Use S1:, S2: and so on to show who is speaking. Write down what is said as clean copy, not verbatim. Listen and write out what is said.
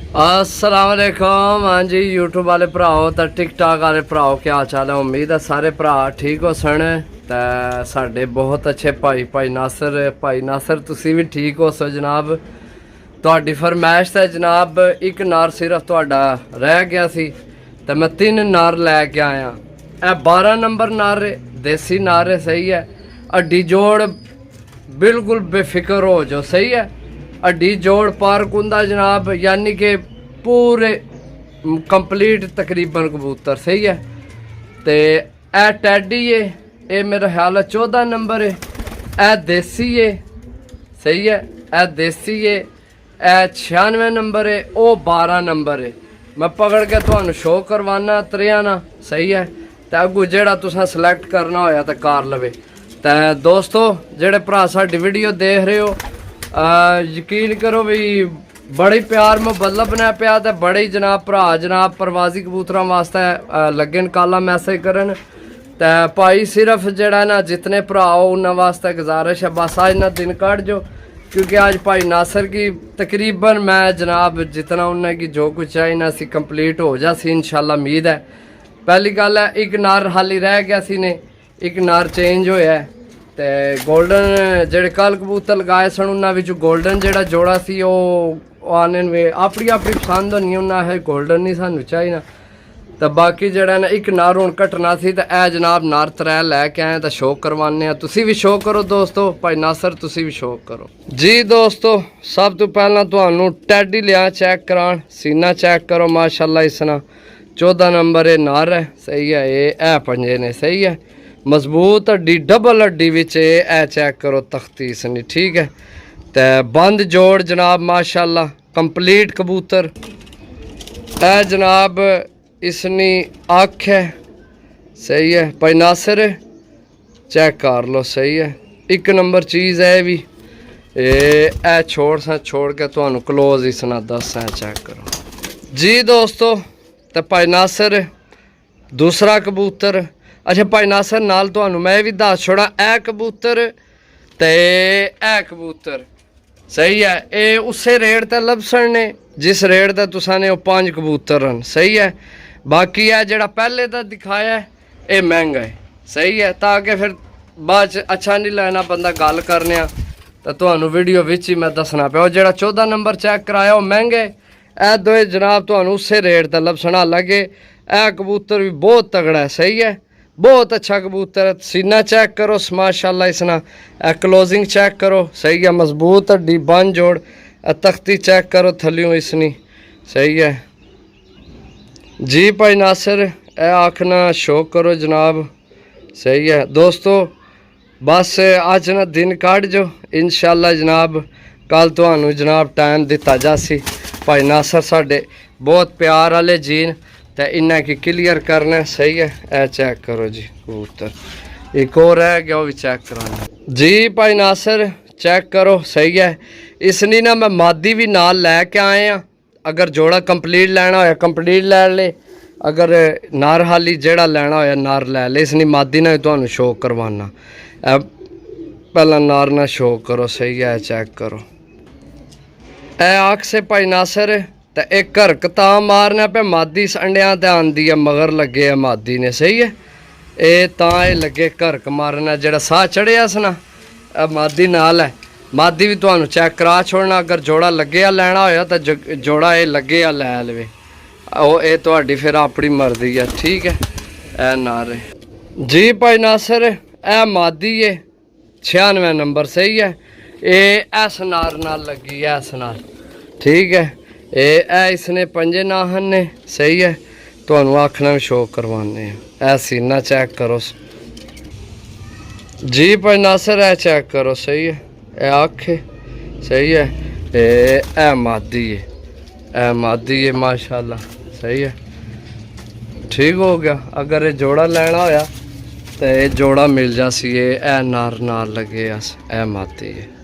S1: अस्सलाम वालेकुम। हाँ जी, यूट्यूब वाले भराओ तो टिकटॉक वाले भराओ, क्या हाल चाल है? उम्मीद है सारे भरा ठीक हो सन। तो साढ़े बहुत अच्छे भाई नासर तुसी भी ठीक हो सो जनाब। तुहाडी फरमाइश है जनाब, एक नार सिर्फ तुहाडा रह गया सी तो मैं 3 नार लैके आया। ए 12 नंबर नार है, देसी नार है, सही है। हड्डी जोड़ बिल्कुल बेफिक्र हो जाओ, सही है। हड्डी जोड़ पार्क हुंदा जनाब, यानी कि पूरे कंप्लीट तकरीबन कबूतर, सही है। तो ए टैडी है, ये मेरा ख्याल है 14 नंबर है। ए देसी है, सही है। ए देसी है। ए 96 नंबर है, वो 12 नंबर है। मैं पकड़ के तुहानू शो करवाना त्रिया ना, सही है। तो अगू जेड़ा तुसां सिलेक्ट करना होया तो कर लवे। तो दोस्तों जेड़े भरा साडी वीडियो देख रहे हो, यकीन करो भी बड़ी प्यार मुहब्बत बना पिया। तो बड़े ही जनाब भरा जनाब प्रवासी कबूतर वास्ते लगे काला मैसेज करन। तो भाई सिर्फ जड़ा ना जितने भरा हो उन्होंने वास्ते गुजारिश है, बस आज ना दिन कट जो, क्योंकि आज भाई नासर की तकरीबन मैं जनाब जितना उन्हें जो कुछ चाहिए ना सी कंप्लीट हो जासी इंशाल्लाह, उम्मीद है। पहली गल है एक नार हाली रह गया सी ने, एक नार चेंज होया है। तो गोल्डन जेडे कल कबूतर लगाए सन उन्होंने गोल्डन जेड़ा जोड़ा सी आने वे अपनी अपनी पसंद होनी, उन्हें गोल्डन नहीं सानू चाहिए। तो बाकी जड़ा ना एक नार हुण घटना सी, तो ए जनाब नार 3 लैके आए तो शो करवाने। तुसी भी शो करो दोस्तों, भाई नासर तुसी भी शो करो जी। दोस्तों सब तो पहला तुहानू टैडी लिया चेक करान, सीना चेक करो माशाल्लाह। इसना 14 नंबर ये नार है, सही है। ये पंजे ने, सही है। मजबूत हड्डी, डबल हड्डी विच ए चेक करो तख्ती इसनी, ठीक है। तो बंद जोड़ जनाब माशाल्लाह कंप्लीट कबूतर। ए जनाब इसनी अख है, सही है। भाई नासिर चेक कर लो, सही है। 1 नंबर चीज़ है भी। ए छोड़ के तुहानू क्लोज इसना दस चेक करो जी दोस्तों। तो भाई नासिर दूसरा कबूतर। अच्छा भाई नासर नाल तुहानू मैं भी दस छोड़ा, ए कबूतर ते ए कबूतर, सही है। ये उसे रेट ते लभसन ने जिस रेट ते तुसा ने 5 कबूतर हैं, सही है। बाकी है जेड़ा पहले तो दिखाया है ये महंगा है, सही है। ताकि फिर बाद अच्छा नहीं लेना बंदा गल करने तो तुहानू वीडियो विच ही मैं दसना पे। जेड़ा 14 नंबर चेक कराया वो महंगे। ए दो जनाब तुहानू उसे रेट ते लभसना लगे। ए कबूतर भी बहुत तगड़ा है, सही है। बहुत अच्छा कबूतर है। सीना चेक करो माशाल्लाह इसना। क्लोजिंग चेक करो, सही है। मजबूत हड्डी, बन जोड़। तख्ती चेक करो थलियों इसनी, सही है जी। भाई नासिर ए आखना शो करो जनाब, सही है। दोस्तों बस अज ना दिन कट जो इंशाल्लाह जनाब, कल तुहानू जनाब टाइम दिता जासी। भाई नासिर साडे बहुत प्यार वाले जीन, तो इन्हें की क्लियर करना, सही है। ए चेक करो जी कबूतर, एक और रह गया वो भी चेक कराना जी। भाई नासिर चेक करो, सही है। इसनी ना मैं मादी भी नाल लैके आए हैं। अगर जोड़ा कंप्लीट लेना होया कंप्लीट लै ले, अगर नार हाली जेड़ा लेना होया नार लै ले। इसनी मादी ना तुहानू शो करवाना। पहला नार ना शो करो, सही है। चेक करो ए आख से भाई नासिर। तो एक घरक ता मारना पे मादी अंडिया ते आंदी है, मगर लगे है मादी ने, सही है। ये ता लगे घरक मारना, जेड़ा साह चढ़िया सना मादी नाल है। मादी भी तुहानू चेक करा छोड़ना। अगर जोड़ा लगे लैना होया तो जोड़ा ये लगे लै लवे, ये तुहाडी फिर अपनी मर्जी है, ठीक है। ए नारे जी। भाई नासिर ए मादी है 96 नंबर, सही है। ये इस नार नाल लगी है, इस नाल, ठीक है। ये इसने पंजे नाहन ने, सही है। तुहानू आखना भी शो करवाने। ए सीना चेक करो जी। भाई नासिर ए चेक करो, सही है। ए आख सही है। ए मादी है, ए मादी है माशाल्लाह, सही है। ठीक हो गया। अगर ये जोड़ा लेना होया तो ये जोड़ा मिल जासी। ए नार नाल लगे ए मादी है।